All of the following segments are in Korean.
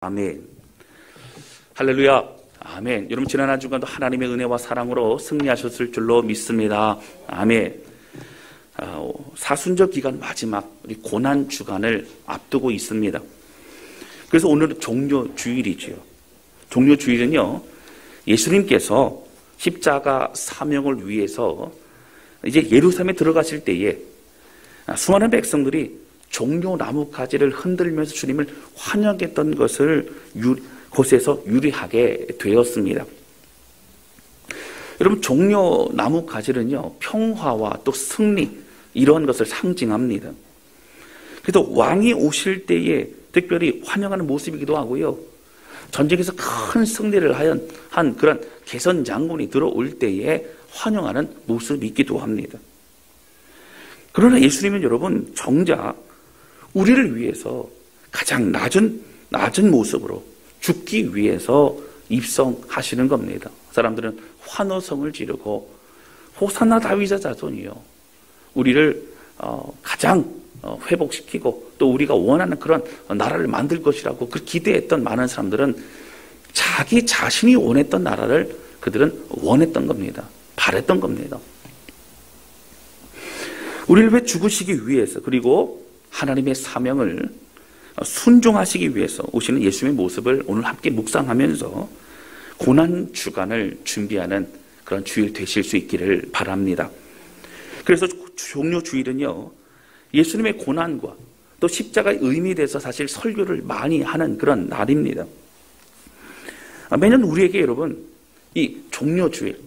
아멘. 할렐루야. 아멘. 여러분 지난 한 주간도 하나님의 은혜와 사랑으로 승리하셨을 줄로 믿습니다. 아멘. 사순절 기간 마지막 우리 고난 주간을 앞두고 있습니다. 그래서 오늘은 종료주일이지요. 종료주일은요, 예수님께서 십자가 사명을 위해서 이제 예루살렘에 들어가실 때에 수많은 백성들이 종려 나뭇가지를 흔들면서 주님을 환영했던 것을 곳에서 유리하게 되었습니다. 여러분, 종려 나뭇가지는요, 평화와 또 승리, 이러한 것을 상징합니다. 그래서 왕이 오실 때에 특별히 환영하는 모습이기도 하고요, 전쟁에서 큰 승리를 한 그런 개선 장군이 들어올 때에 환영하는 모습이기도 합니다. 그러나 예수님은 여러분 정작 우리를 위해서 가장 낮은 모습으로 죽기 위해서 입성하시는 겁니다. 사람들은 환호성을 지르고 호산나 다윗의 자손이요, 우리를 가장 회복시키고 또 우리가 원하는 그런 나라를 만들 것이라고 그 기대했던 많은 사람들은 자기 자신이 원했던 나라를 그들은 원했던 겁니다. 바랬던 겁니다. 우리를 왜 죽으시기 위해서, 그리고 하나님의 사명을 순종하시기 위해서 오시는 예수님의 모습을 오늘 함께 묵상하면서 고난 주간을 준비하는 그런 주일 되실 수 있기를 바랍니다. 그래서 종료주일은요, 예수님의 고난과 또 십자가의 의미에 대해서 사실 설교를 많이 하는 그런 날입니다. 매년 우리에게 여러분 이 종료주일,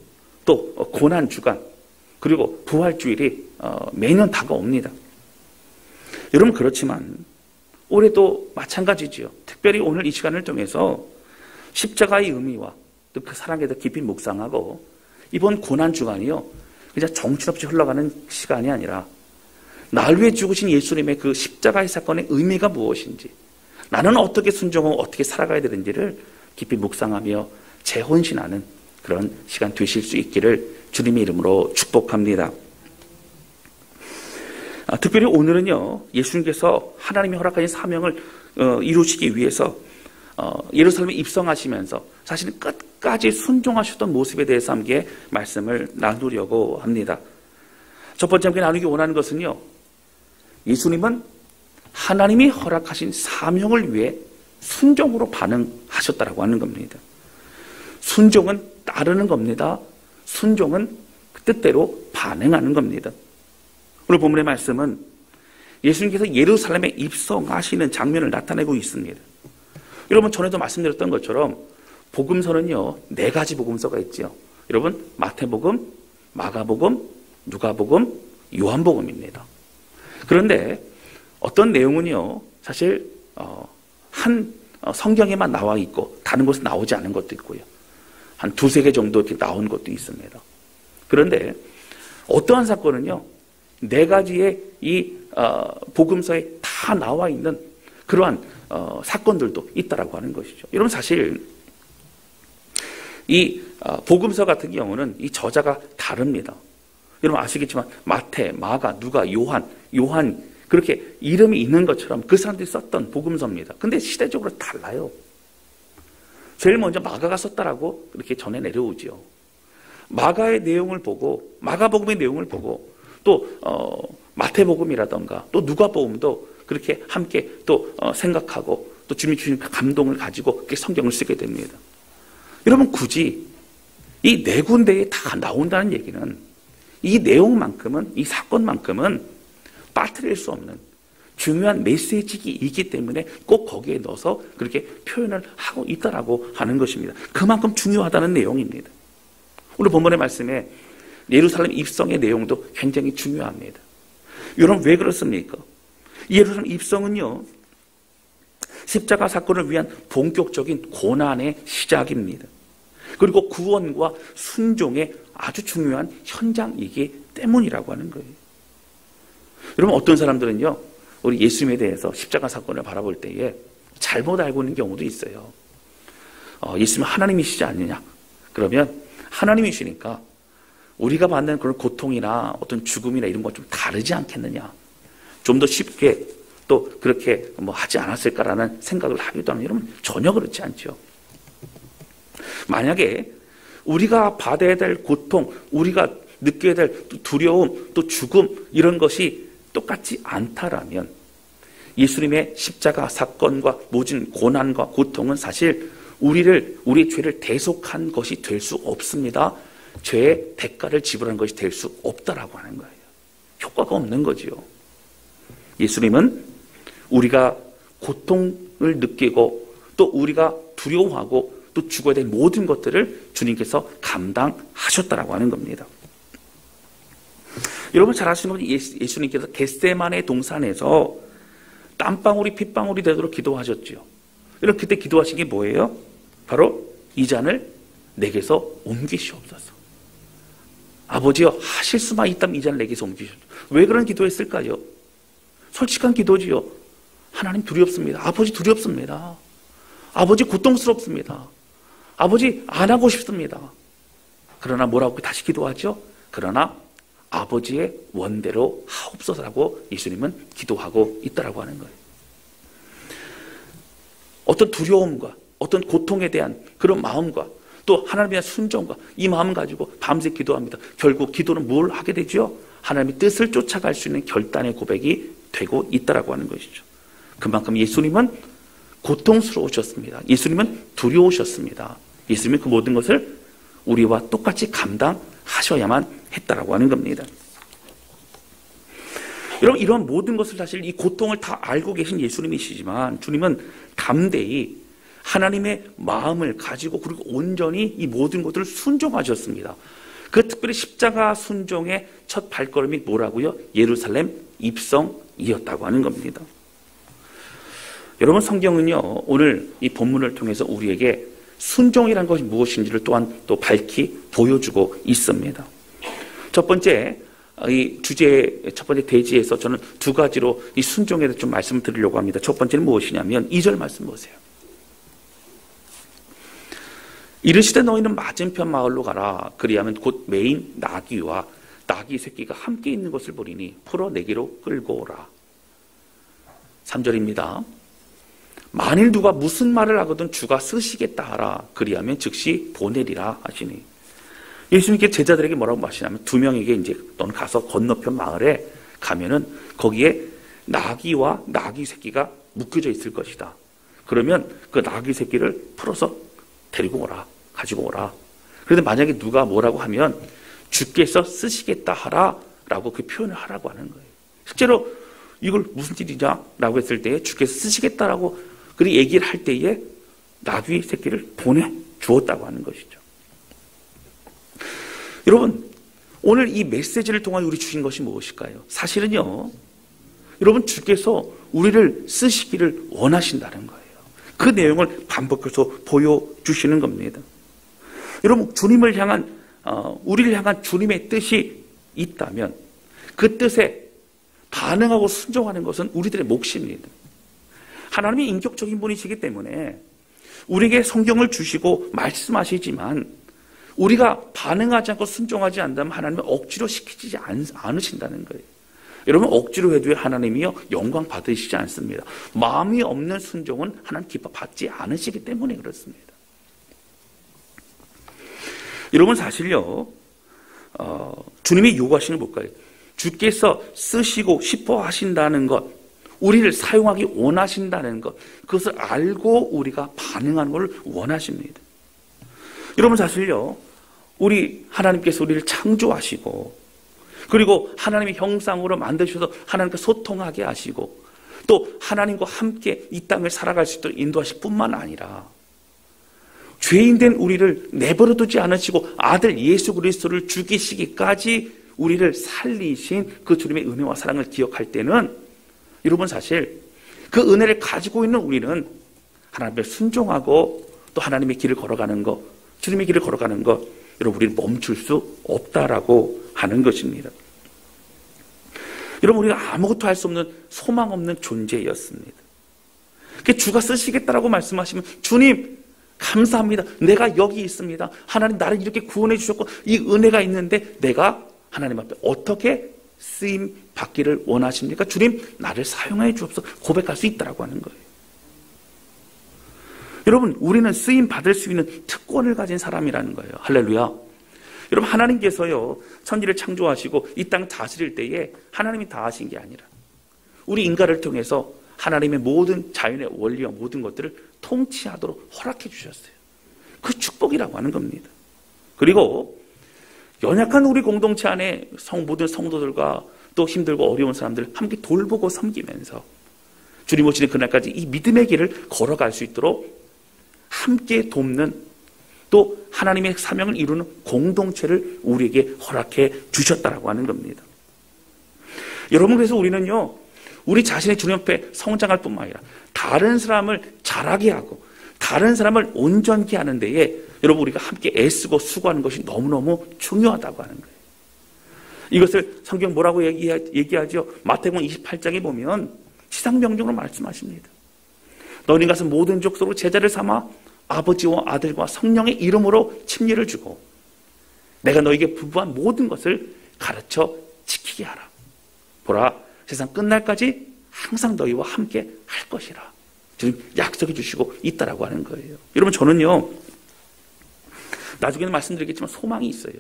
또 고난주간, 그리고 부활주일이 매년 다가옵니다. 여러분, 그렇지만 올해도 마찬가지지요. 특별히 오늘 이 시간을 통해서 십자가의 의미와 또 그 사랑에 대해 깊이 묵상하고, 이번 고난주간이요, 그냥 정신없이 흘러가는 시간이 아니라 날 위해 죽으신 예수님의 그 십자가의 사건의 의미가 무엇인지, 나는 어떻게 순종하고 어떻게 살아가야 되는지를 깊이 묵상하며 재혼신하는 그런 시간 되실 수 있기를 주님의 이름으로 축복합니다. 특별히 오늘은요, 예수님께서 하나님이 허락하신 사명을 이루시기 위해서 예루살렘에 입성하시면서 사실은 끝까지 순종하셨던 모습에 대해서 함께 말씀을 나누려고 합니다. 첫 번째 함께 나누기 원하는 것은요, 예수님은 하나님이 허락하신 사명을 위해 순종으로 반응하셨다라고 하는 겁니다. 순종은 따르는 겁니다. 순종은 그 뜻대로 반응하는 겁니다. 오늘 본문의 말씀은 예수님께서 예루살렘에 입성하시는 장면을 나타내고 있습니다. 여러분, 전에도 말씀드렸던 것처럼 복음서는요, 4가지 복음서가 있죠. 여러분, 마태복음, 마가복음, 누가복음, 요한복음입니다. 그런데 어떤 내용은요, 사실 한 성경에만 나와 있고 다른 곳에 나오지 않은 것도 있고요, 한 2-3개 정도 이렇게 나온 것도 있습니다. 그런데 어떠한 사건은요, 4가지의 이 복음서에 다 나와 있는 그러한 사건들도 있다라고 하는 것이죠. 여러분, 사실 이 복음서 같은 경우는 이 저자가 다릅니다. 여러분 아시겠지만 마태, 마가, 누가, 요한 그렇게 이름이 있는 것처럼 그 사람들이 썼던 복음서입니다. 근데 시대적으로 달라요. 제일 먼저 마가가 썼다라고 이렇게 전해 내려오죠. 마가의 내용을 보고, 마가복음의 내용을 보고, 또 마태복음이라던가 또 누가복음도 그렇게 함께 또 생각하고 또 주님 주신 감동을 가지고 그렇게 성경을 쓰게 됩니다. 여러분, 굳이 이 4군데에 다 나온다는 얘기는 이 내용만큼은, 이 사건만큼은 빠뜨릴 수 없는 중요한 메시지이기 때문에 꼭 거기에 넣어서 그렇게 표현을 하고 있다라고 하는 것입니다. 그만큼 중요하다는 내용입니다. 오늘 본문의 말씀에 예루살렘 입성의 내용도 굉장히 중요합니다. 여러분, 왜 그렇습니까? 예루살렘 입성은요, 십자가 사건을 위한 본격적인 고난의 시작입니다. 그리고 구원과 순종의 아주 중요한 현장이기 때문이라고 하는 거예요. 여러분, 어떤 사람들은요, 우리 예수님에 대해서 십자가 사건을 바라볼 때에 잘못 알고 있는 경우도 있어요. 예수님은 하나님이시지 않느냐? 그러면 하나님이시니까 우리가 받는 그런 고통이나 어떤 죽음이나 이런 건 좀 다르지 않겠느냐? 좀 더 쉽게, 또 그렇게 하지 않았을까라는 생각을 하기도 하는 여러분 전혀 그렇지 않죠. 만약에 우리가 받아야 될 고통, 우리가 느껴야 될 두려움, 또 죽음 이런 것이 똑같지 않다라면 예수님의 십자가 사건과 모진 고난과 고통은 사실 우리의 죄를 대속한 것이 될 수 없습니다. 죄의 대가를 지불한 것이 될 수 없다라고 하는 거예요. 효과가 없는 거지요. 예수님은 우리가 고통을 느끼고 또 우리가 두려워하고 또 죽어야 될 모든 것들을 주님께서 감당하셨다라고 하는 겁니다. 여러분 잘 아시는 건 예수님께서 겟세마네 동산에서 땀방울이 핏방울이 되도록 기도하셨죠. 여러분 그때 기도하신 게 뭐예요? 바로 이 잔을 내게서 옮기시옵소서. 아버지여 하실 수만 있다면 이 잔을 내게서 옮기시옵소서. 왜 그런 기도했을까요? 솔직한 기도지요. 하나님 두렵습니다. 아버지 두렵습니다. 아버지 고통스럽습니다. 아버지 안 하고 싶습니다. 그러나 뭐라고 다시 기도하죠? 그러나 아버지의 원대로 하옵소서라고 예수님은 기도하고 있다라고 하는 거예요. 어떤 두려움과 어떤 고통에 대한 그런 마음과 또 하나님에 대한 순종과 이 마음 가지고 밤새 기도합니다. 결국 기도는 뭘 하게 되죠? 하나님의 뜻을 쫓아갈 수 있는 결단의 고백이 되고 있다라고 하는 것이죠. 그만큼 예수님은 고통스러우셨습니다. 예수님은 두려우셨습니다. 예수님은 그 모든 것을 우리와 똑같이 감당하셔야만 했다라고 하는 겁니다. 여러분 이런 모든 것을 사실 이 고통을 다 알고 계신 예수님이시지만 주님은 담대히 하나님의 마음을 가지고 그리고 온전히 이 모든 것들을 순종하셨습니다. 그 특별히 십자가 순종의 첫 발걸음이 뭐라고요? 예루살렘 입성이었다고 하는 겁니다. 여러분 성경은요 오늘 이 본문을 통해서 우리에게 순종이란 것이 무엇인지를 또한 또 밝히 보여주고 있습니다. 첫 번째 이 주제 첫 번째 대지에서 저는 두 가지로 이 순종에 대해서 좀 말씀을 드리려고 합니다. 첫 번째는 무엇이냐면 2절 말씀 보세요. 이르시되 너희는 맞은편 마을로 가라. 그리하면 곧 메인 나귀와 나귀 새끼가 함께 있는 것을 보리니 풀어 내게로 끌고 오라. 3절입니다. 만일 누가 무슨 말을 하거든 주가 쓰시겠다 하라. 그리하면 즉시 보내리라 하시니. 예수님께 제자들에게 뭐라고 하시냐면 두 명에게 이제 너는 가서 건너편 마을에 가면은 거기에 나귀와 나귀 새끼가 묶여져 있을 것이다. 그러면 그 나귀 새끼를 풀어서 데리고 오라. 가지고 오라. 그런데 만약에 누가 뭐라고 하면 주께서 쓰시겠다 하라 라고 그 표현을 하라고 하는 거예요. 실제로 이걸 무슨 일이냐 라고 했을 때 주께서 쓰시겠다라고 그렇게 얘기를 할 때에 나귀 새끼를 보내주었다고 하는 것이죠. 여러분 오늘 이 메시지를 통해 우리 주신 것이 무엇일까요? 사실은요 여러분 주께서 우리를 쓰시기를 원하신다는 거예요. 그 내용을 반복해서 보여주시는 겁니다. 여러분 주님을 향한 우리를 향한 주님의 뜻이 있다면 그 뜻에 반응하고 순종하는 것은 우리들의 몫입니다. 하나님이 인격적인 분이시기 때문에 우리에게 성경을 주시고 말씀하시지만 우리가 반응하지 않고 순종하지 않다면 하나님은 억지로 시키지 않으신다는 거예요. 여러분 억지로 해도 하나님이요 영광 받으시지 않습니다. 마음이 없는 순종은 하나님 기뻐 받지 않으시기 때문에 그렇습니다. 여러분 사실요 주님이 요구하시는 게 뭘까요? 주께서 쓰시고 싶어 하신다는 것, 우리를 사용하기 원하신다는 것, 그것을 알고 우리가 반응하는 걸 원하십니다. 여러분 사실요 우리 하나님께서 우리를 창조하시고 그리고 하나님의 형상으로 만드셔서 하나님과 소통하게 하시고 또 하나님과 함께 이 땅을 살아갈 수 있도록 인도하실 뿐만 아니라 죄인된 우리를 내버려두지 않으시고 아들 예수 그리스도를 죽이시기까지 우리를 살리신 그 주님의 은혜와 사랑을 기억할 때는 여러분 사실 그 은혜를 가지고 있는 우리는 하나님을 순종하고 또 하나님의 길을 걸어가는 것, 주님의 길을 걸어가는 것, 여러분 우리는 멈출 수 없다라고 하는 것입니다. 여러분 우리가 아무것도 할 수 없는 소망 없는 존재였습니다. 주가 쓰시겠다라고 말씀하시면 주님 감사합니다. 내가 여기 있습니다. 하나님 나를 이렇게 구원해 주셨고 이 은혜가 있는데 내가 하나님 앞에 어떻게 쓰임 받기를 원하십니까? 주님, 나를 사용해 주옵소서 고백할 수 있다라고 하는 거예요. 여러분, 우리는 쓰임 받을 수 있는 특권을 가진 사람이라는 거예요. 할렐루야. 여러분, 하나님께서요, 천지를 창조하시고 이 땅 다스릴 때에 하나님이 다 하신 게 아니라 우리 인간을 통해서 하나님의 모든 자연의 원리와 모든 것들을 통치하도록 허락해 주셨어요. 그 축복이라고 하는 겁니다. 그리고 연약한 우리 공동체 안에 모든 성도들과 또 힘들고 어려운 사람들을 함께 돌보고 섬기면서 주님 오시는 그날까지 이 믿음의 길을 걸어갈 수 있도록 함께 돕는, 또 하나님의 사명을 이루는 공동체를 우리에게 허락해 주셨다라고 하는 겁니다. 여러분, 그래서 우리는요, 우리 자신의 주님 앞에 성장할 뿐만 아니라 다른 사람을 자라게 하고 다른 사람을 온전케 하는 데에 여러분, 우리가 함께 애쓰고 수고하는 것이 너무너무 중요하다고 하는 거예요. 이것을 성경 뭐라고 얘기하죠? 마태복음 28장에 보면 지상명령으로 말씀하십니다. 너희 가서 모든 족속으로 제자를 삼아 아버지와 아들과 성령의 이름으로 침례를 주고 내가 너에게 분부한 모든 것을 가르쳐 지키게 하라. 보라, 세상 끝날까지 항상 너희와 함께 할 것이라. 지금 약속해 주시고 있다라고 하는 거예요. 여러분, 저는요, 나중에는 말씀드리겠지만 소망이 있어요.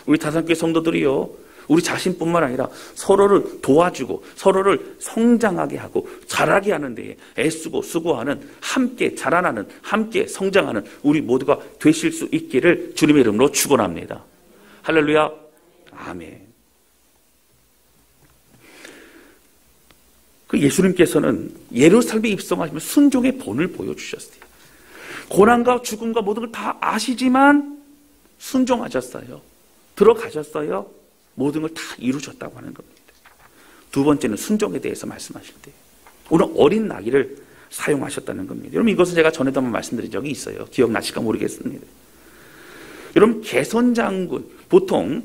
우리 다산교회 성도들이요, 우리 자신뿐만 아니라 서로를 도와주고 서로를 성장하게 하고 자라게 하는 데에 애쓰고 수고하는, 함께 자라나는, 함께 성장하는 우리 모두가 되실 수 있기를 주님의 이름으로 축원합니다. 할렐루야. 아멘. 그 예수님께서는 예루살렘에 입성하시면 순종의 본을 보여주셨어요. 고난과 죽음과 모든 걸 다 아시지만 순종하셨어요. 들어가셨어요. 모든 걸 다 이루셨다고 하는 겁니다. 두 번째는 순종에 대해서 말씀하실 때 오늘 어린 나귀를 사용하셨다는 겁니다. 여러분, 이것은 제가 전에도 한번 말씀드린 적이 있어요. 기억나실까 모르겠습니다. 여러분, 개선장군, 보통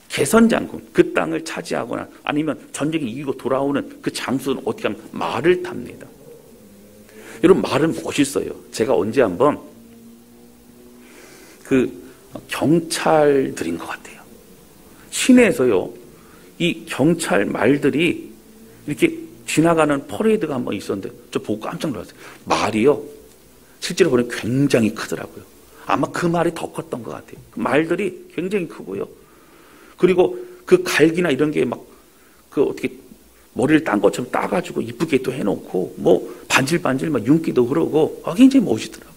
개선장군, 그 땅을 차지하거나 아니면 전쟁에 이기고 돌아오는 그 장수는 어떻게 하면 말을 탑니다. 여러분, 말은 멋있어요. 제가 언제 한번 그 경찰들인 것 같아요. 시내에서요, 이 경찰 말들이 이렇게 지나가는 퍼레이드가 한번 있었는데 저 보고 깜짝 놀랐어요. 말이요, 실제로 보면 굉장히 크더라고요. 아마 그 말이 더 컸던 것 같아요. 그 말들이 굉장히 크고요. 그리고 그 갈기나 이런 게 막 그 어떻게 머리를 딴 것처럼 따가지고 이쁘게 또 해놓고 뭐 반질반질 막 윤기도 흐르고 굉장히 멋있더라고요.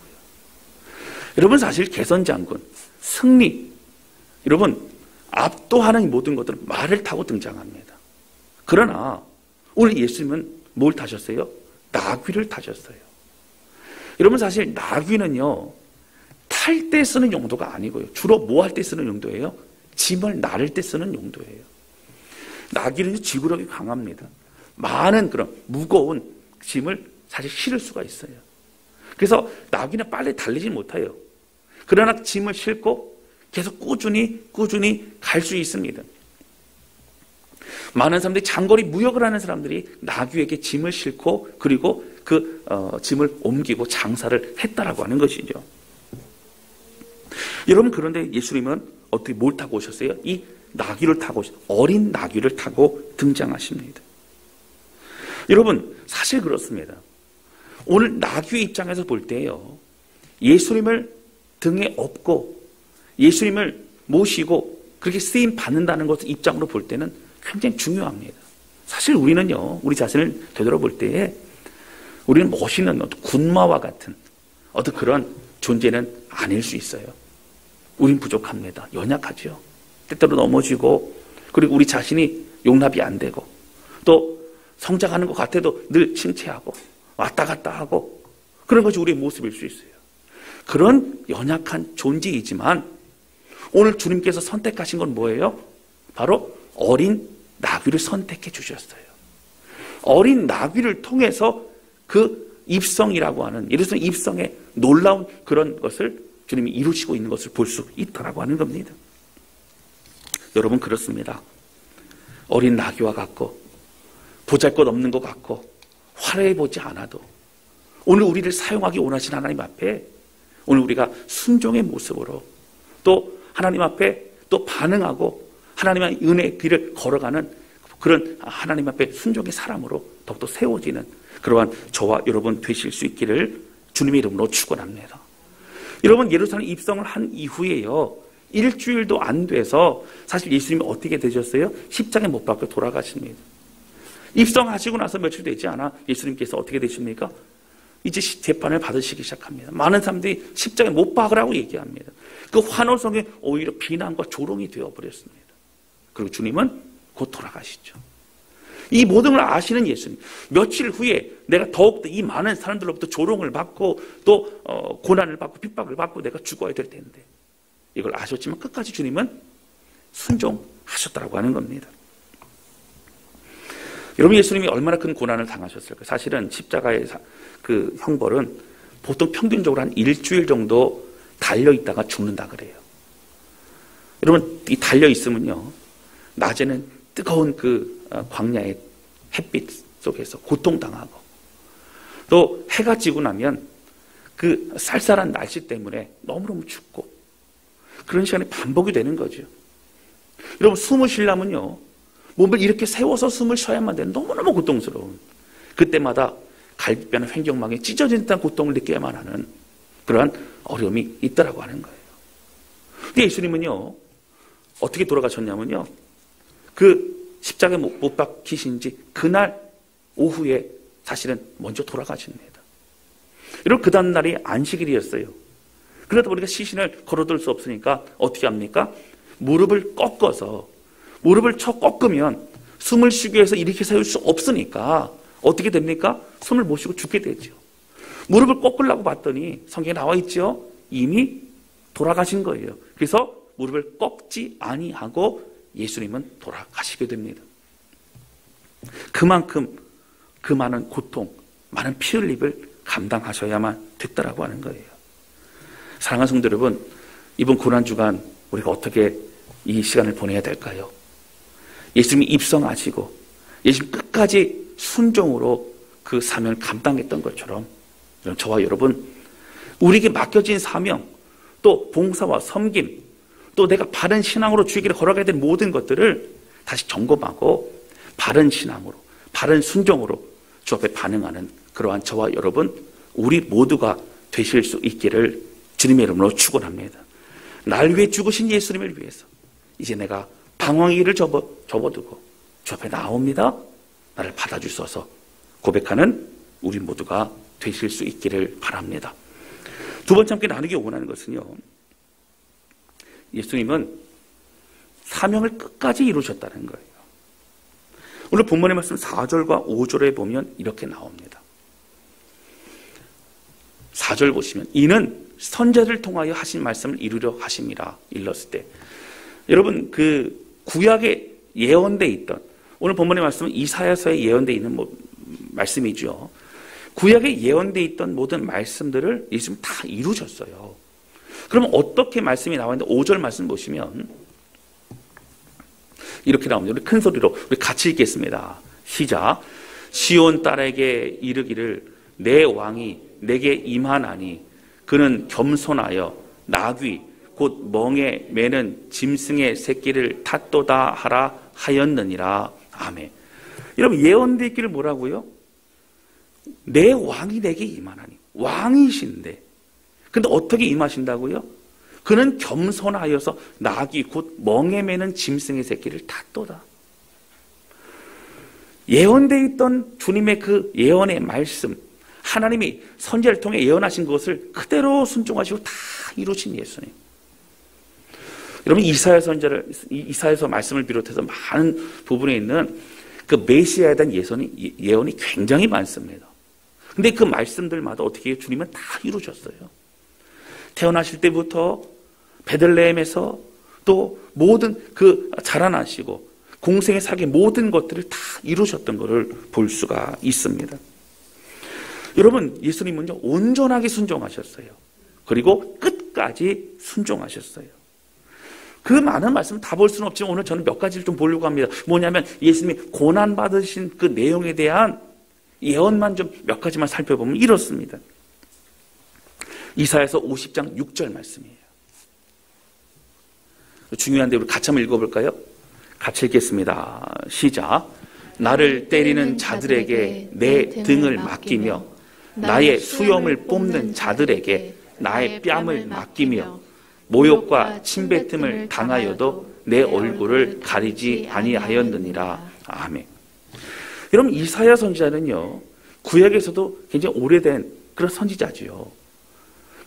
여러분, 사실 개선장군, 승리, 여러분 압도하는 이 모든 것들은 말을 타고 등장합니다. 그러나 오늘 예수님은 뭘 타셨어요? 나귀를 타셨어요. 여러분, 사실 나귀는요, 탈 때 쓰는 용도가 아니고요. 주로 뭐 할 때 쓰는 용도예요? 짐을 나를 때 쓰는 용도예요. 나귀는 지구력이 강합니다. 많은 그런 무거운 짐을 사실 실을 수가 있어요. 그래서 나귀는 빨리 달리지 못해요. 그러나 짐을 싣고 계속 꾸준히 갈 수 있습니다. 많은 사람들이 장거리 무역을 하는 사람들이 나귀에게 짐을 싣고 그리고 그 짐을 옮기고 장사를 했다라고 하는 것이죠. 여러분, 그런데 예수님은 어떻게 뭘 타고 오셨어요? 이 나귀를 타고, 어린 나귀를 타고 등장하십니다. 여러분, 사실 그렇습니다. 오늘 나귀의 입장에서 볼 때요, 예수님을 등에 업고 예수님을 모시고 그렇게 쓰임 받는다는 것을 입장으로 볼 때는 굉장히 중요합니다. 사실 우리는요, 우리 자신을 되돌아볼 때에 우리는 멋있는 군마와 같은 어떤 그런 존재는 아닐 수 있어요. 우린 부족합니다. 연약하죠. 때때로 넘어지고, 그리고 우리 자신이 용납이 안 되고, 또 성장하는 것 같아도 늘 침체하고 왔다 갔다 하고, 그런 것이 우리의 모습일 수 있어요. 그런 연약한 존재이지만 오늘 주님께서 선택하신 건 뭐예요? 바로 어린 나귀를 선택해 주셨어요. 어린 나귀를 통해서 그 입성이라고 하는, 예를 들어서 입성의 놀라운 그런 것을 주님이 이루시고 있는 것을 볼 수 있다라고 하는 겁니다. 여러분, 그렇습니다. 어린 나귀와 같고 보잘것없는 것 같고 화려해 보지 않아도 오늘 우리를 사용하기 원하신 하나님 앞에 오늘 우리가 순종의 모습으로 또 하나님 앞에 또 반응하고 하나님의 은혜의 길을 걸어가는 그런 하나님 앞에 순종의 사람으로 더욱더 세워지는 그러한 저와 여러분 되실 수 있기를 주님의 이름으로 축원합니다. 여러분, 예루살렘 입성을 한 이후에요, 일주일도 안 돼서 사실 예수님이 어떻게 되셨어요? 십자가에 못 박혀 돌아가십니다. 입성하시고 나서 며칠 되지 않아 예수님께서 어떻게 되십니까? 이제 재판을 받으시기 시작합니다. 많은 사람들이 십자가에 못 박으라고 얘기합니다. 그 환호성에 오히려 비난과 조롱이 되어버렸습니다. 그리고 주님은 곧 돌아가시죠. 이 모든 걸 아시는 예수님, 며칠 후에 내가 더욱더 이 많은 사람들로부터 조롱을 받고 또 고난을 받고 핍박을 받고 내가 죽어야 될 텐데, 이걸 아셨지만 끝까지 주님은 순종하셨다고 하는 겁니다. 여러분, 예수님이 얼마나 큰 고난을 당하셨을까요? 사실은 십자가의 그 형벌은 보통 평균적으로 한 일주일 정도 달려있다가 죽는다 그래요. 여러분, 이 달려있으면요, 낮에는 뜨거운 그 광야의 햇빛 속에서 고통당하고, 또 해가 지고 나면 그 쌀쌀한 날씨 때문에 너무너무 춥고, 그런 시간이 반복이 되는 거죠. 여러분, 숨을 쉬려면요, 몸을 이렇게 세워서 숨을 쉬어야만 되는 너무너무 고통스러운, 그때마다 갈비뼈나 횡격막에 찢어진 듯한 고통을 느껴야만 하는 그러한 어려움이 있더라고 하는 거예요. 근데 예수님은요, 어떻게 돌아가셨냐면요, 그 십자가에 못 박히신 지 그날 오후에 사실은 먼저 돌아가십니다. 여러분, 그 다음 날이 안식일이었어요. 그러다 보니까 시신을 걸어둘 수 없으니까 어떻게 합니까? 무릎을 꺾어서, 무릎을 쳐 꺾으면 숨을 쉬기 위해서 이렇게 세울 수 없으니까 어떻게 됩니까? 숨을 못 쉬고 죽게 되죠. 무릎을 꺾으려고 봤더니 성경에 나와 있죠, 이미 돌아가신 거예요. 그래서 무릎을 꺾지 아니하고 예수님은 돌아가시게 됩니다. 그만큼 그 많은 고통, 많은 피 흘림을 감당하셔야만 됐다라고 하는 거예요. 사랑하는 성도 여러분, 이번 고난주간 우리가 어떻게 이 시간을 보내야 될까요? 예수님이 입성하시고 예수님 끝까지 순종으로 그 사명을 감당했던 것처럼 저와 여러분, 우리에게 맡겨진 사명, 또 봉사와 섬김, 또 내가 바른 신앙으로 주의 길을 걸어가야 될 모든 것들을 다시 점검하고 바른 신앙으로, 바른 순종으로 주 앞에 반응하는 그러한 저와 여러분, 우리 모두가 되실 수 있기를 주님의 이름으로 축원합니다. 날 위해 죽으신 예수님을 위해서 이제 내가 방황의 길을 접어두고 주 앞에 나옵니다. 나를 받아주소서 고백하는 우리 모두가 되실 수 있기를 바랍니다. 두 번째 함께 나누기 원하는 것은요, 예수님은 사명을 끝까지 이루셨다는 거예요. 오늘 본문의 말씀 4절과 5절에 보면 이렇게 나옵니다. 4절 보시면 이는 선지자를 통하여 하신 말씀을 이루려 하심이라 일렀을 때, 여러분, 그 구약에 예언돼 있던, 오늘 본문의 말씀은 이사야서에 예언돼 있는 말씀이죠. 구약에 예언돼 있던 모든 말씀들을 예수님 다 이루셨어요. 그러면 어떻게 말씀이 나와 있는데 5절 말씀 보시면 이렇게 나옵니다. 우리 큰 소리로 우리 같이 읽겠습니다. 시작. 시온 딸에게 이르기를 내 왕이 내게 임하나니 그는 겸손하여 나귀 곧 멍에 매는 짐승의 새끼를 탓도다 하라 하였느니라. 아멘. 여러분, 예언돼 있기를 뭐라고요? 내 왕이 내게 임하나니. 왕이신데, 근데 어떻게 임하신다고요? 그는 겸손하여서 나귀 곧 멍에 매는 짐승의 새끼를 탓도다. 예언돼 있던 주님의 그 예언의 말씀, 하나님이 선지자를 통해 예언하신 것을 그대로 순종하시고 다 이루신 예수님. 여러분, 이사야서 말씀을 비롯해서 많은 부분에 있는 그 메시아에 대한 예언이 굉장히 많습니다. 근데 그 말씀들마다 어떻게 해요? 주님은 다 이루셨어요. 태어나실 때부터 베들레헴에서 또 모든 그 자라나시고 공생의 사계 모든 것들을 다 이루셨던 것을 볼 수가 있습니다. 여러분, 예수님은요, 온전하게 순종하셨어요. 그리고 끝까지 순종하셨어요. 그 많은 말씀 다 볼 수는 없지만 오늘 저는 몇 가지를 좀 보려고 합니다. 뭐냐면 예수님이 고난받으신 그 내용에 대한 예언만 좀 몇 가지만 살펴보면 이렇습니다. 이사야서 50장 6절 말씀이에요. 중요한데 우리 같이 한번 읽어볼까요? 같이 읽겠습니다. 시작. 나를 때리는 자들에게 내 등을 맡기며 나의 수염을 뽑는 자들에게 나의 뺨을 맡기며 모욕과 침뱉음을 당하여도 내 얼굴을 가리지 아니하였느니라. 아멘. 여러분, 이사야 선지자는요, 구약에서도 굉장히 오래된 그런 선지자지요.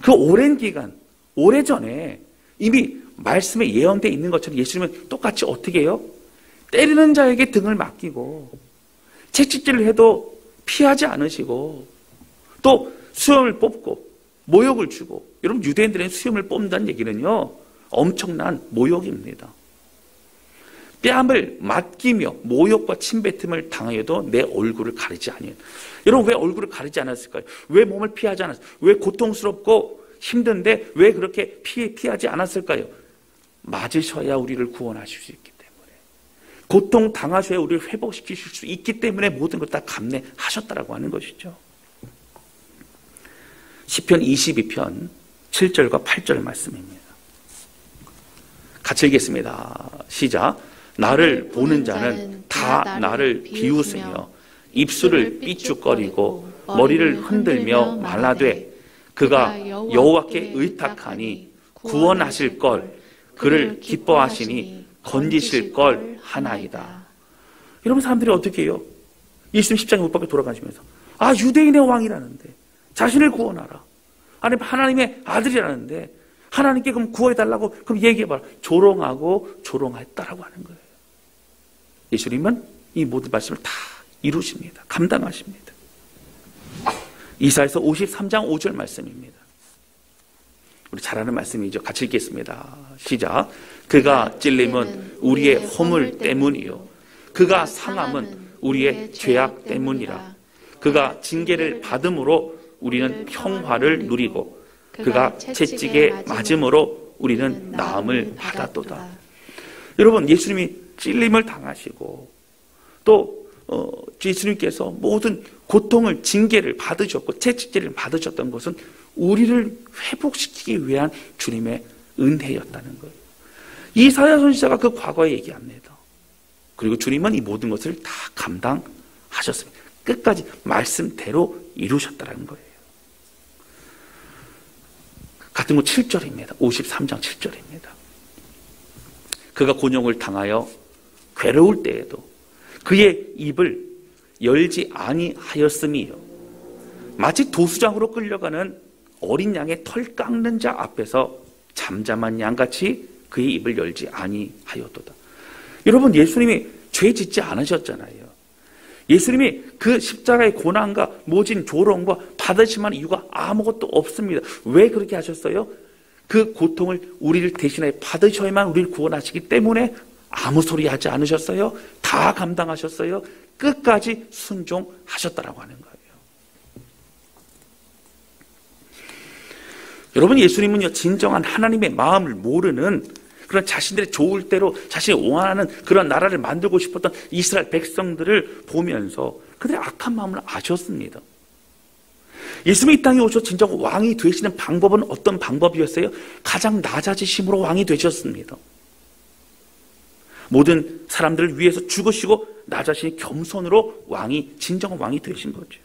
그 오랜 기간, 오래전에 이미 말씀에 예언되어 있는 것처럼 예수님은 똑같이 어떻게 해요? 때리는 자에게 등을 맡기고 채찍질을 해도 피하지 않으시고 또 수염을 뽑고 모욕을 주고, 여러분, 유대인들의 수염을 뽑는다는 얘기는요, 엄청난 모욕입니다. 뺨을 맡기며 모욕과 침뱉음을 당하여도 내 얼굴을 가리지 아니해요. 여러분, 왜 얼굴을 가리지 않았을까요? 왜 몸을 피하지 않았을까요? 왜 고통스럽고 힘든데 왜 그렇게 피하지 않았을까요? 맞으셔야 우리를 구원하실 수 있기 때문에, 고통 당하셔야 우리를 회복시키실 수 있기 때문에 모든 걸 다 감내하셨다라고 하는 것이죠. 시편 22편 7절과 8절 말씀입니다. 같이 읽겠습니다. 시작. 나를 보는 자는 다 나를 비웃으며 입술을 삐죽거리고 머리를 흔들며 말하되 그가 여호와께 의탁하니 구원하실 걸, 그를 기뻐하시니 건지실 걸 하나이다. 여러분, 사람들이 어떻게 해요? 예수님 십자가에 못 박혀 돌아가시면서 유대인의 왕이라는데 자신을 구원하라, 아니면 하나님의 아들이라는데 하나님께 그럼 구해달라고 그럼 얘기해봐라. 조롱하고 조롱했다라고 하는 거예요. 예수님은 이 모든 말씀을 다 이루십니다. 감당하십니다. 이사야서 53장 5절 말씀입니다. 우리 잘 아는 말씀이죠. 같이 읽겠습니다. 시작. 그가 찔림은 우리의 허물 때문이요 그가 상함은 우리의 죄악 때문이라. 그가 징계를 받음으로 우리는 평화를 누리고 그가 채찍에 맞음으로 우리는 나음을 받았도다. 여러분, 예수님이 찔림을 당하시고 또 예수님께서 모든 고통을, 징계를 받으셨고 채찍질을 받으셨던 것은 우리를 회복시키기 위한 주님의 은혜였다는 거예요. 이사야 선지자가 그 과거에 얘기합니다. 그리고 주님은 이 모든 것을 다 감당하셨습니다. 끝까지 말씀대로 이루셨다는 거예요. 같은 거 7절입니다. 53장 7절입니다. 그가 곤욕을 당하여 괴로울 때에도 그의 입을 열지 아니하였음이요 마치 도수장으로 끌려가는 어린 양의 털 깎는 자 앞에서 잠잠한 양같이 그의 입을 열지 아니하였도다. 여러분, 예수님이 죄 짓지 않으셨잖아요. 예수님이 그 십자가의 고난과 모진 조롱과 받으실 만한 이유가 아무것도 없습니다. 왜 그렇게 하셨어요? 그 고통을 우리를 대신해 받으셔야만 우리를 구원하시기 때문에 아무 소리 하지 않으셨어요. 다 감당하셨어요. 끝까지 순종하셨다라고 하는 거예요. 여러분, 예수님은요, 진정한 하나님의 마음을 모르는 그런 자신들의 좋을 대로 자신이 원하는 그런 나라를 만들고 싶었던 이스라엘 백성들을 보면서 그들의 악한 마음을 아셨습니다. 예수님이 이 땅에 오셔서 진정 왕이 되시는 방법은 어떤 방법이었어요? 가장 낮아지심으로 왕이 되셨습니다. 모든 사람들을 위해서 죽으시고 나 자신이 겸손으로 진정한 왕이 되신 거죠.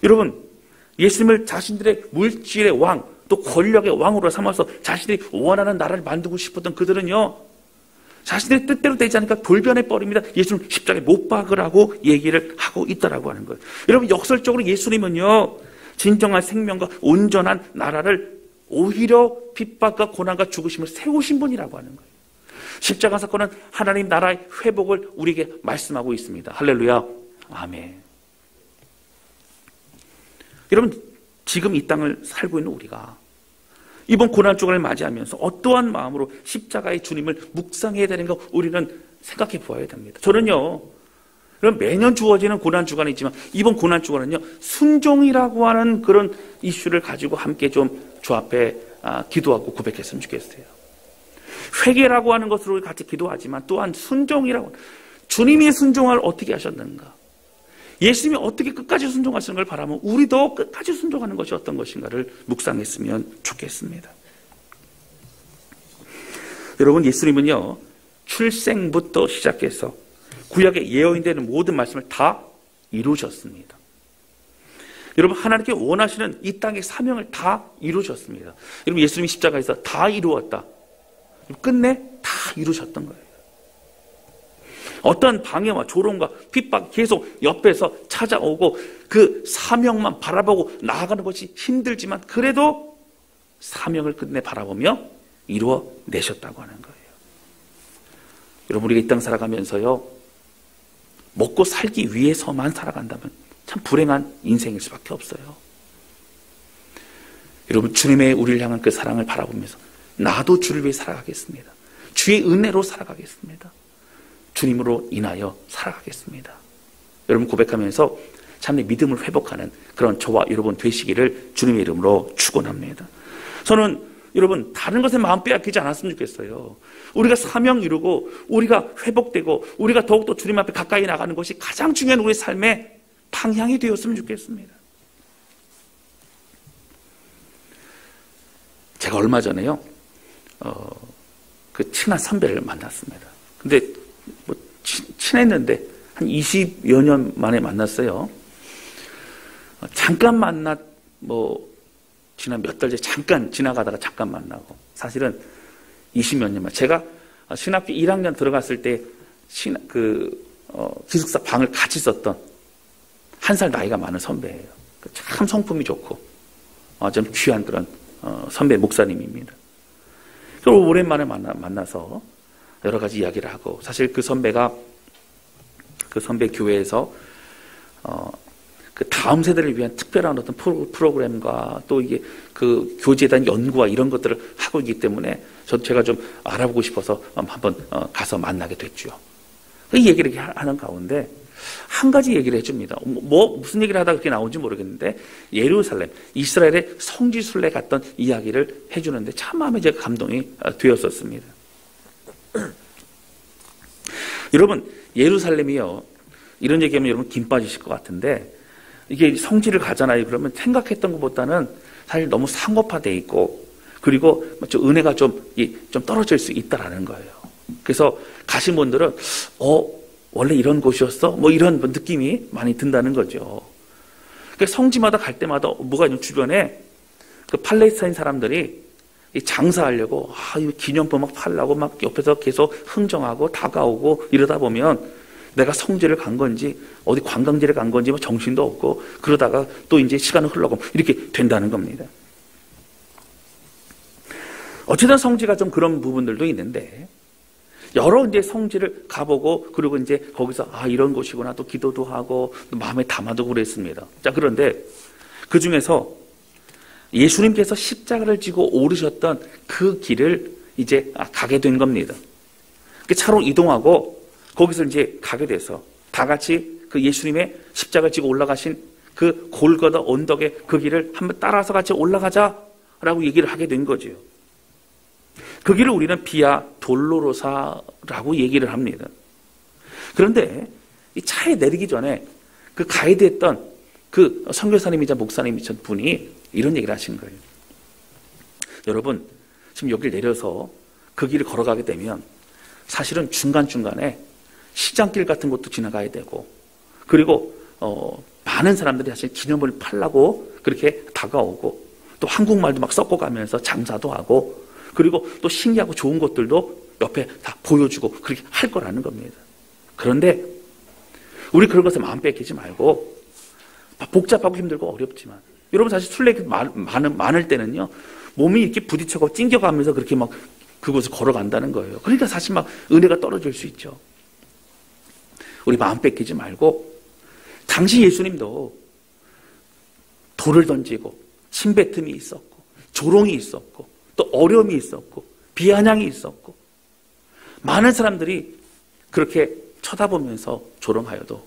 여러분, 예수님을 자신들의 물질의 왕, 또 권력의 왕으로 삼아서 자신들이 원하는 나라를 만들고 싶었던 그들은요, 자신들의 뜻대로 되지 않으니까 돌변해 버립니다. 예수님 십자가에 못 박으라고 얘기를 하고 있다라고 하는 거예요. 여러분, 역설적으로 예수님은요, 진정한 생명과 온전한 나라를 오히려 핍박과 고난과 죽으심을 세우신 분이라고 하는 거예요. 십자가 사건은 하나님 나라의 회복을 우리에게 말씀하고 있습니다. 할렐루야. 아멘. 여러분, 지금 이 땅을 살고 있는 우리가 이번 고난주간을 맞이하면서 어떠한 마음으로 십자가의 주님을 묵상해야 되는가 우리는 생각해 보아야 됩니다. 저는요, 매년 주어지는 고난주간이지만 이번 고난주간은요, 순종이라고 하는 그런 이슈를 가지고 함께 좀 주 앞에 기도하고 고백했으면 좋겠어요. 회개라고 하는 것으로 같이 기도하지만 또한 순종이라고, 주님이 순종을 어떻게 하셨는가, 예수님이 어떻게 끝까지 순종하시는 걸 바라면 우리도 끝까지 순종하는 것이 어떤 것인가를 묵상했으면 좋겠습니다. 여러분, 예수님은요, 출생부터 시작해서 구약에 예언되는 모든 말씀을 다 이루셨습니다. 여러분, 하나님께 원하시는 이 땅의 사명을 다 이루셨습니다. 여러분, 예수님이 십자가에서 다 이루었다. 끝내 다 이루셨던 거예요. 어떠한 방해와 조롱과 핍박 계속 옆에서 찾아오고 그 사명만 바라보고 나아가는 것이 힘들지만 그래도 사명을 끝내 바라보며 이루어내셨다고 하는 거예요. 여러분, 우리가 이 땅 살아가면서요, 먹고 살기 위해서만 살아간다면 참 불행한 인생일 수밖에 없어요. 여러분, 주님의 우리를 향한 그 사랑을 바라보면서 나도 주를 위해 살아가겠습니다. 주의 은혜로 살아가겠습니다. 주님으로 인하여 살아가겠습니다. 여러분, 고백하면서 참내 믿음을 회복하는 그런 저와 여러분 되시기를 주님의 이름으로 축원합니다. 저는 여러분, 다른 것에 마음 빼앗기지 않았으면 좋겠어요. 우리가 사명 이루고 우리가 회복되고 우리가 더욱더 주님 앞에 가까이 나가는 것이 가장 중요한 우리 삶의 방향이 되었으면 좋겠습니다. 제가 얼마 전에요, 그 친한 선배를 만났습니다. 근데 뭐 친했는데 한 20여 년 만에 만났어요. 잠깐 지난 몇 달 전에 잠깐 지나가다가 잠깐 만나고, 사실은 20몇 년 만, 제가 신학교 1학년 들어갔을 때 기숙사 방을 같이 썼던 1살 나이가 많은 선배예요. 참 성품이 좋고 좀 귀한 그런 선배 목사님입니다. 그리고 오랜만에 만나서 여러 가지 이야기를 하고, 사실 그 선배 교회에서 그 다음 세대를 위한 특별한 어떤 프로그램과 또 이게 그 교제에 대한 연구와 이런 것들을 하고 있기 때문에 제가 좀 알아보고 싶어서 한번 가서 만나게 됐죠. 그 얘기를 하는 가운데 한 가지 얘기를 해줍니다. 무슨 얘기를 하다 그렇게 나온지 모르겠는데, 예루살렘, 이스라엘의 성지순례 갔던 이야기를 해주는데 참 마음에 제가 감동이 되었었습니다. 여러분, 예루살렘이요, 이런 얘기하면 여러분 김 빠지실 것 같은데, 이게 성지를 가잖아요. 그러면 생각했던 것보다는 사실 너무 상업화되어 있고, 그리고 좀 은혜가 좀 떨어질 수 있다라는 거예요. 그래서 가신 분들은 원래 이런 곳이었어? 뭐 이런 느낌이 많이 든다는 거죠. 그러니까 성지마다 갈 때마다 뭐가 있는 주변에 그 팔레스타인 사람들이 장사하려고 이 기념품 막 팔라고 막 옆에서 계속 흥정하고 다가오고 이러다 보면 내가 성지를 간 건지 어디 관광지를 간 건지 뭐 정신도 없고, 그러다가 또 이제 시간은 흘러가고 이렇게 된다는 겁니다. 어쨌든 성지가 좀 그런 부분들도 있는데, 여러 이제 성지를 가보고, 그리고 이제 거기서 이런 곳이구나 또 기도도 하고 또 마음에 담아두고 그랬습니다. 자, 그런데 그 중에서 예수님께서 십자가를 지고 오르셨던 그 길을 이제 가게 된 겁니다. 차로 이동하고 거기서 이제 가게 돼서 다 같이 그 예수님의 십자가를 지고 올라가신 그 골고다 언덕의 그 길을 한번 따라서 같이 올라가자라고 얘기를 하게 된 거죠. 그 길을 우리는 비아 돌로로사라고 얘기를 합니다. 그런데 이 차에 내리기 전에 그 가이드했던 그 선교사님이자 목사님이자 분이 이런 얘기를 하신 거예요. 여러분, 지금 여기를 내려서 그 길을 걸어가게 되면 사실은 중간중간에 시장길 같은 것도 지나가야 되고, 그리고 많은 사람들이 사실 기념을 팔라고 그렇게 다가오고, 또 한국말도 막 섞어가면서 장사도 하고, 그리고 또 신기하고 좋은 것들도 옆에 다 보여주고 그렇게 할 거라는 겁니다. 그런데 우리 그런 것에 마음 뺏기지 말고, 복잡하고 힘들고 어렵지만, 여러분 사실 순례 많을 때는요, 몸이 이렇게 부딪혀고 찡겨가면서 그렇게 막 그곳을 걸어간다는 거예요. 그러니까 사실 막 은혜가 떨어질 수 있죠. 우리 마음 뺏기지 말고, 당시 예수님도 돌을 던지고 침뱉음이 있었고 조롱이 있었고 또 어려움이 있었고 비아냥이 있었고, 많은 사람들이 그렇게 쳐다보면서 조롱하여도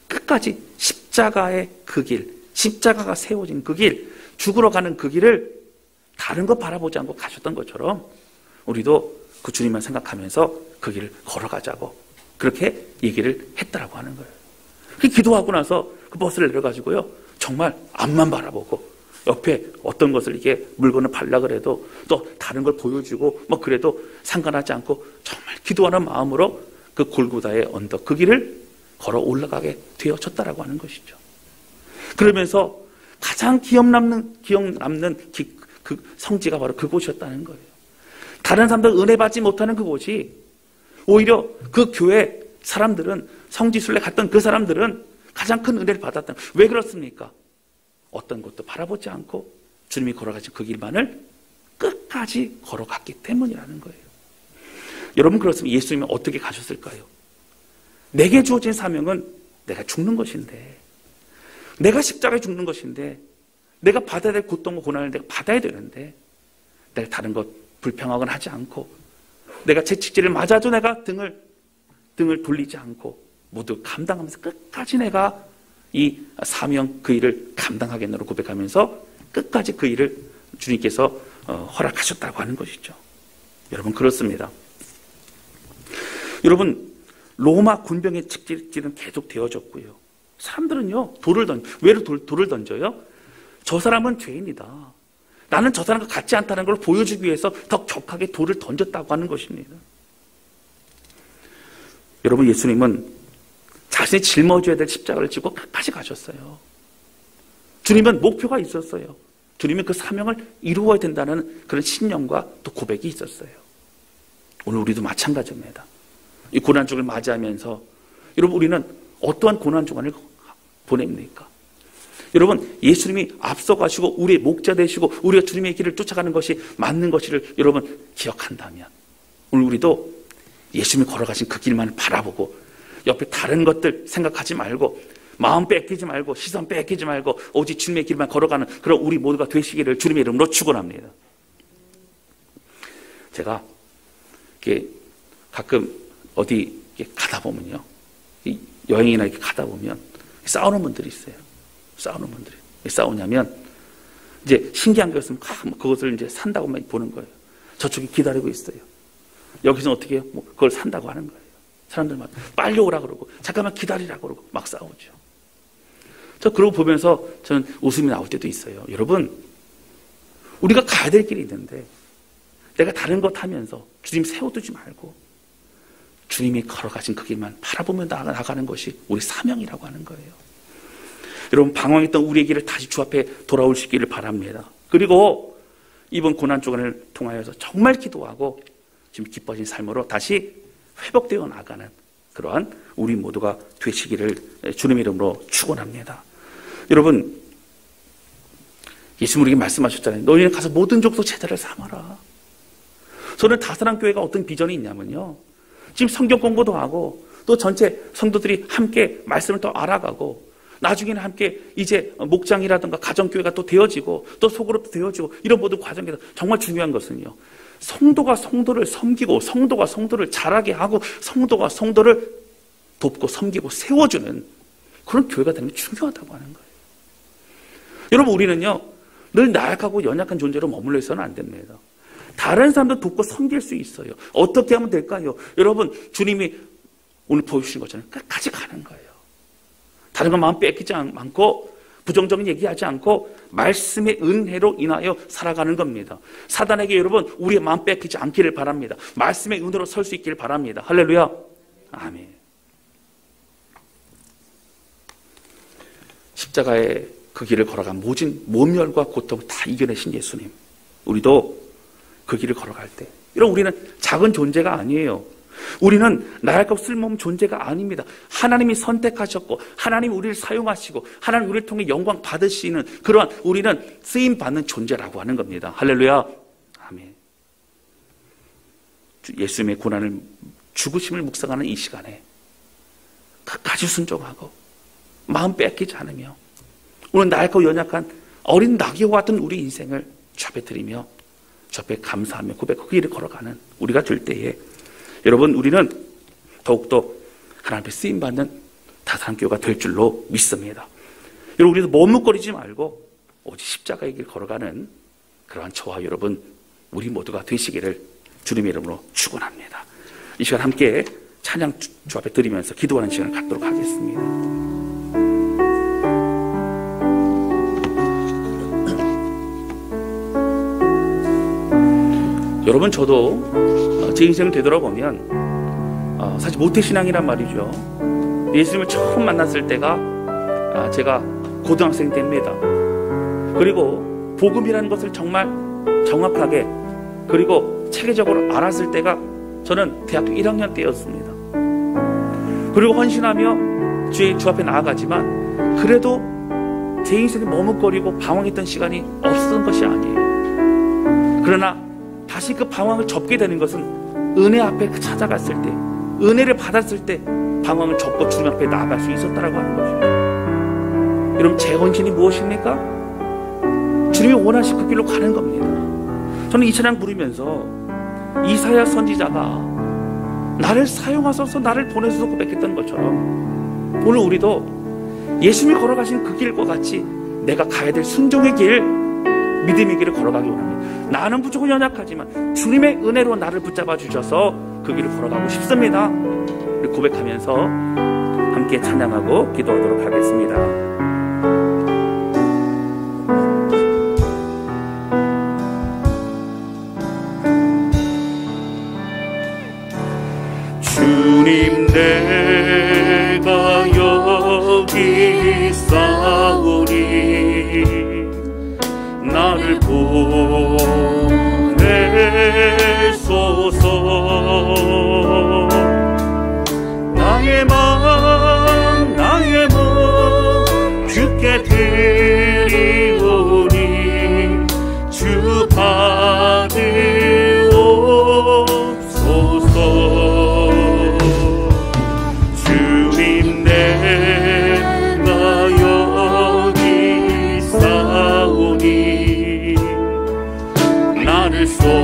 끝까지 십자가의 그 길, 십자가가 세워진 그 길, 죽으러 가는 그 길을 다른 거 바라보지 않고 가셨던 것처럼 우리도 그 주님만 생각하면서 그 길을 걸어가자고 그렇게 얘기를 했다라고 하는 거예요. 그 기도하고 나서 그 버스를 내려가지고요, 정말 앞만 바라보고 옆에 어떤 것을 이렇게 물건을 팔라 그래도 또 다른 걸 보여주고 뭐 그래도 상관하지 않고 정말 기도하는 마음으로 그 골고다의 언덕, 그 길을 걸어 올라가게 되어졌다라고 하는 것이죠. 그러면서 가장 기억 남는 그 성지가 바로 그곳이었다는 거예요. 다른 사람들 은혜 받지 못하는 그곳이 오히려 그 교회 사람들은, 성지순례 갔던 그 사람들은 가장 큰 은혜를 받았다. 왜 그렇습니까? 어떤 것도 바라보지 않고 주님이 걸어가신 그 길만을 끝까지 걸어갔기 때문이라는 거예요. 여러분, 그렇습니다. 예수님은 어떻게 가셨을까요? 내게 주어진 사명은 내가 죽는 것인데, 내가 십자가에 죽는 것인데, 내가 받아야 될 고통과 고난을 내가 받아야 되는데, 내가 다른 것 불평하거나 하지 않고, 내가 채찍질을 맞아도 내가 등을 돌리지 않고 모두 감당하면서 끝까지 내가 이 사명, 그 일을 감당하겠노라 고백하면서 끝까지 그 일을 주님께서 허락하셨다고 하는 것이죠. 여러분, 그렇습니다. 여러분, 로마 군병의 채찍질은 계속 되어졌고요. 사람들은요, 왜 돌을 던져요? 저 사람은 죄인이다. 나는 저 사람과 같지 않다는 걸 보여주기 위해서 더 격하게 돌을 던졌다고 하는 것입니다. 여러분, 예수님은 자신이 짊어져야 될 십자가를 지고 끝까지 가셨어요. 주님은 목표가 있었어요. 주님은 그 사명을 이루어야 된다는 그런 신념과 또 고백이 있었어요. 오늘 우리도 마찬가지입니다. 이 고난주를 맞이하면서 여러분, 우리는 어떠한 고난주간을 보냅니까? 여러분, 예수님이 앞서가시고 우리의 목자 되시고 우리가 주님의 길을 쫓아가는 것이 맞는 것을 여러분 기억한다면, 오늘 우리도 예수님이 걸어가신 그 길만 바라보고 옆에 다른 것들 생각하지 말고, 마음 뺏기지 말고, 시선 뺏기지 말고 오직 주님의 길만 걸어가는 그런 우리 모두가 되시기를 주님의 이름으로 축원합니다. 제가 가끔 어디 가다 보면요, 여행이나 이렇게 가다 보면 싸우는 분들이 있어요. 싸우는 분들이. 왜 싸우냐면, 이제 신기한 것은 그것을 이제 산다고 보는 거예요. 저쪽이 기다리고 있어요. 여기서는 어떻게 해요? 그걸 산다고 하는 거예요. 사람들만 빨리 오라 그러고, 잠깐만 기다리라 그러고 막 싸우죠. 저 그러고 보면서 저는 웃음이 나올 때도 있어요. 여러분, 우리가 가야 될 길이 있는데 내가 다른 것 하면서 주님 세워두지 말고 주님이 걸어가신 그 길만 바라보며 나가는 것이 우리 사명이라고 하는 거예요. 여러분, 방황했던 우리의 길을 다시 주 앞에 돌아오시기를 바랍니다. 그리고 이번 고난주간을 통하여서 정말 기도하고 지금 기뻐진 삶으로 다시 회복되어 나가는 그러한 우리 모두가 되시기를 주님의 이름으로 축원합니다. 여러분, 예수님 우리에게 말씀하셨잖아요. 너희는 가서 모든 족속 제자를 삼아라. 저는 다사랑교회가 어떤 비전이 있냐면요, 지금 성경 공부도 하고 또 전체 성도들이 함께 말씀을 더 알아가고, 나중에는 함께 이제 목장이라든가 가정교회가 또 되어지고 또 소그룹도 되어지고, 이런 모든 과정에서 정말 중요한 것은요, 성도가 성도를 섬기고 성도가 성도를 자라게 하고 성도가 성도를 돕고 섬기고 세워주는 그런 교회가 되는 게 중요하다고 하는 거예요. 여러분, 우리는요 늘 나약하고 연약한 존재로 머물러 있어서는 안 됩니다. 다른 사람도 돕고 섬길 수 있어요. 어떻게 하면 될까요? 여러분, 주님이 오늘 보여주신 것처럼 끝까지 가는 거예요. 다른 건 마음 뺏기지 않고 부정적인 얘기하지 않고 말씀의 은혜로 인하여 살아가는 겁니다. 사단에게 여러분, 우리의 마음 뺏기지 않기를 바랍니다. 말씀의 은혜로 설 수 있기를 바랍니다. 할렐루야. 아멘. 십자가의 그 길을 걸어간 모진 모멸과 고통을 다 이겨내신 예수님, 우리도 그 길을 걸어갈 때, 여러분, 우리는 작은 존재가 아니에요. 우리는 나약하고 쓸모없는 존재가 아닙니다. 하나님이 선택하셨고 하나님이 우리를 사용하시고 하나님 우리를 통해 영광 받으시는 그러한 우리는 쓰임받는 존재라고 하는 겁니다. 할렐루야. 아멘. 예수님의 고난을, 죽으심을 묵상하는 이 시간에 끝까지 순종하고 마음 뺏기지 않으며 오늘 나약하고 연약한 어린 낙엽과 같은 우리 인생을 주 앞에 드리며 주 앞에 감사하며 고백하고 그 길을 걸어가는 우리가 될 때에, 여러분, 우리는 더욱더 하나님 앞에 쓰임받는 다사랑교회가 될 줄로 믿습니다. 여러분, 우리도 머뭇거리지 말고 오직 십자가의 길 걸어가는 그러한 저와 여러분, 우리 모두가 되시기를 주님의 이름으로 축원합니다. 이 시간 함께 찬양 주 앞에 드리면서 기도하는 시간을 갖도록 하겠습니다. 여러분, 저도 제 인생을 되돌아보면 사실 모태신앙이란 말이죠. 예수님을 처음 만났을 때가 제가 고등학생 때입니다. 그리고 복음이라는 것을 정말 정확하게 그리고 체계적으로 알았을 때가 저는 대학교 1학년 때였습니다. 그리고 헌신하며 주 앞에 나아가지만 그래도 제 인생에 머뭇거리고 방황했던 시간이 없었던 것이 아니에요. 그러나 다시 그 방황을 접게 되는 것은 은혜 앞에 찾아갔을 때, 은혜를 받았을 때 방황을 접고 주님 앞에 나아갈 수 있었다라고 하는 거죠. 여러분, 제 헌신이 무엇입니까? 주님이 원하신 그 길로 가는 겁니다. 저는 이 찬양 부르면서 이사야 선지자가 나를 사용하소서, 나를 보내소서 고백했던 것처럼 오늘 우리도 예수님이 걸어가신 그 길과 같이 내가 가야 될 순종의 길, 믿음의 길을 걸어가기 원합니다. 나는 부족하고 연약하지만 주님의 은혜로 나를 붙잡아 주셔서 그 길을 걸어가고 싶습니다. 고백하면서 함께 찬양하고 기도하도록 하겠습니다. 주님, 내가 여기 있사오니 나를 보내소서. 나의 마음 주께 드리오니 주 받으옵소서. 주님, 내가 여기 있사오니 나를 쏘주소서.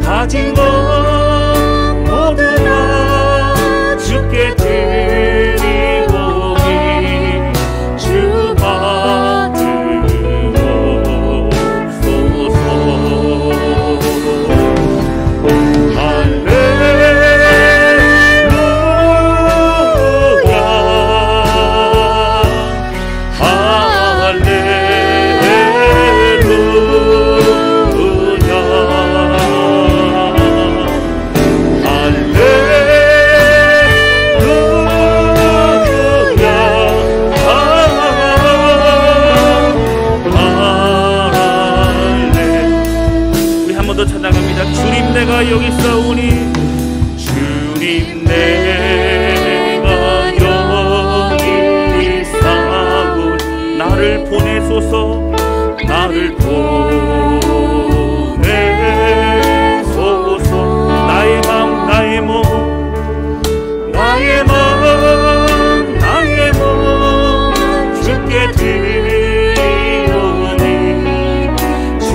가진 것 모두 다 주께 드리오니 주 받으옵소서. 내가 여기 있사오니 주님, 내가 여기 있사오니 나를 보내소서. 나를 보내소서. 나의 마음, 나의 몸, 나의 마음, 나의 몸 주께 드리오니 주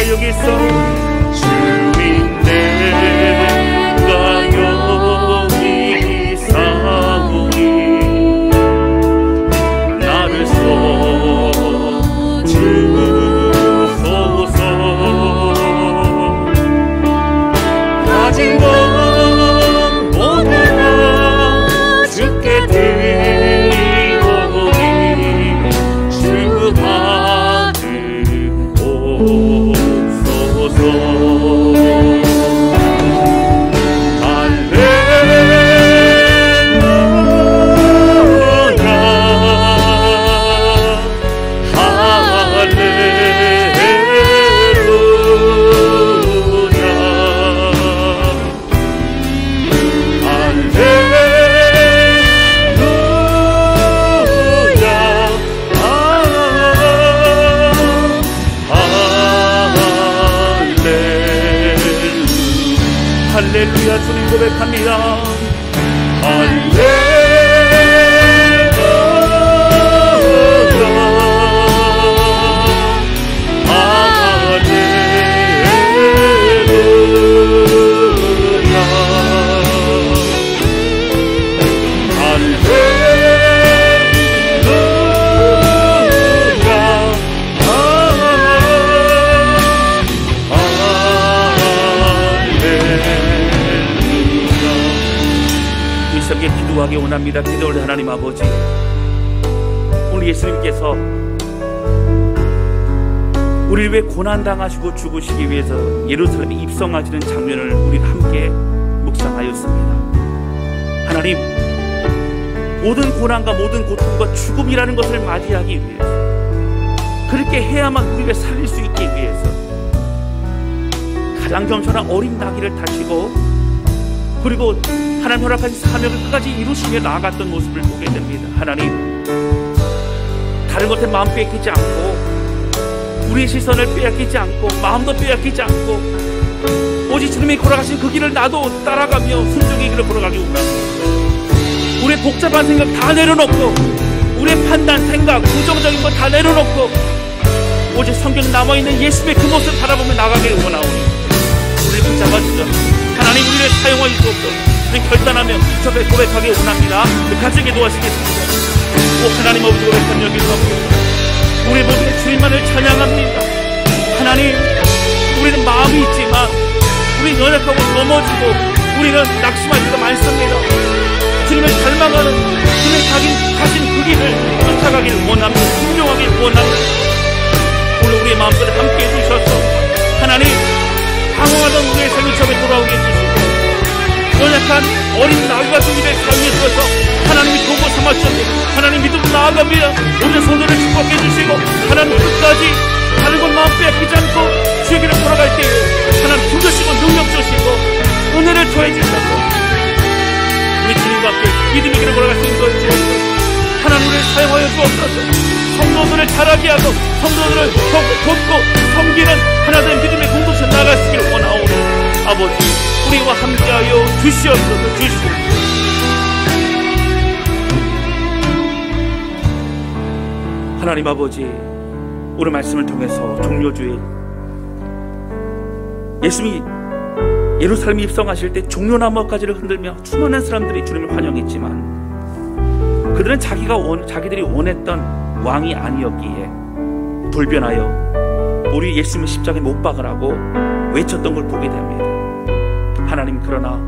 여기 있어. 주님, 내가 여기 있사오니 나를 쏘주소서. 가진 것 모두 다 주께 드리오니 주 받으옵소서. 할렐루야. 주님 고백합니다. 할렐루야. 기도 구하기 원합니다. 기도를 하나님 아버지, 오늘 예수님께서 우리를 왜 고난당하시고 죽으시기 위해서 예루살렘에 입성하시는 장면을 우리가 함께 묵상하였습니다. 하나님, 모든 고난과 모든 고통과 죽음이라는 것을 맞이하기 위해서, 그렇게 해야만 우리를 살릴 수 있기 위해서 가장 겸손한 어린 나귀를 타시고, 그리고 하나님 허락하신 사명을 끝까지 이루시며 나아갔던 모습을 보게 됩니다. 하나님, 다른 것에 마음 빼앗기지 않고, 우리의 시선을 빼앗기지 않고, 마음도 빼앗기지 않고, 오직 주님이 걸어가신 그 길을 나도 따라가며 순종의 길을 걸어가기 원합니다. 우리의 복잡한 생각 다 내려놓고, 우리의 판단, 생각, 부정적인 것 다 내려놓고, 오직 성경에 남아있는 예수의 그 모습을 바라보며 나가기를 원하오니 우리를 붙잡아주자. 하나님, 우리를 사용하여 주옵소서. 우리 결단하며 저 앞에 고백하기 원합니다. 우리 같이 기도하시겠습니다. 오 하나님 아버지, 고백한 여기 있옵소서. 우리 모두의 주님만을 찬양합니다. 하나님, 우리는 마음이 있지만 우리는 연약하고 넘어지고 우리는 낙심할 때가 많습니다. 주님을 닮아가는, 주님의 가신 그 길을 쫓아가기를 원합니다. 순종하기를 원합니다. 오늘 우리의 마음속에 함께 해주셔서 하나님, 방황하던 우리의 생을 처음에 돌아오게 해주시고, 연약한 어린 나귀가 우리의 삶에 있어서 하나님이 도구 삼아주셨습니다. 하나님 믿음으로 나아갑니다. 오늘 손들을 축복해 주시고, 하나님 끝까지 다른 것 마음 빼앗기지 않고 주의 길을 걸어갈 때에 하나님 힘 주시고 능력 주시고 은혜를 더해 주셔서 우리 주님과 함께 믿음의 길을 걸어갈 수 있는 것을 주옵소서. 하나님을 사용하여 주옵소서. 성도들을 자라게 하고 성도들을 돕고 섬기는 하나님의 믿음의 공동체 나아갈 수 있기를 원하오니 아버지, 우리와 함께하여 주시옵소서. 주시옵소서. 하나님 아버지, 오늘 말씀을 통해서 종려주일 예수님이 예루살렘에 입성하실 때 종려나무까지를 흔들며 수많은 사람들이 주님을 환영했지만 그들은 자기들이 원했던 왕이 아니었기에 불변하여 우리 예수님의 십자가에 못 박으라고 외쳤던 걸 보게 됩니다. 하나님, 그러나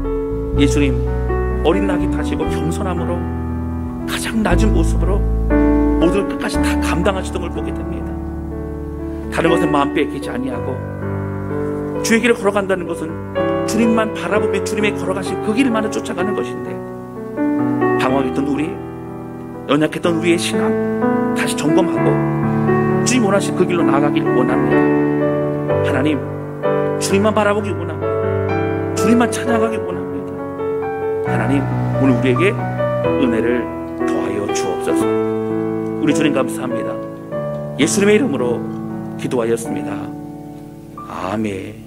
예수님 어린 낙이 타시고 겸손함으로 가장 낮은 모습으로 모든 끝까지 다 감당하시던 걸 보게 됩니다. 다른 것은 마음 빼앗기지 아니하고 주의 길을 걸어간다는 것은 주님만 바라보며 주님의 걸어가신 그 길만을 쫓아가는 것인데, 방황했던 우리, 연약했던 우리의 신앙 다시 점검하고 주님 원하신 그 길로 나아가기를 원합니다. 하나님, 주님만 바라보기 원합니다. 주님만 찬양하기 원합니다. 하나님, 오늘 우리에게 은혜를 더하여 주옵소서. 우리 주님 감사합니다. 예수님의 이름으로 기도하였습니다. 아멘.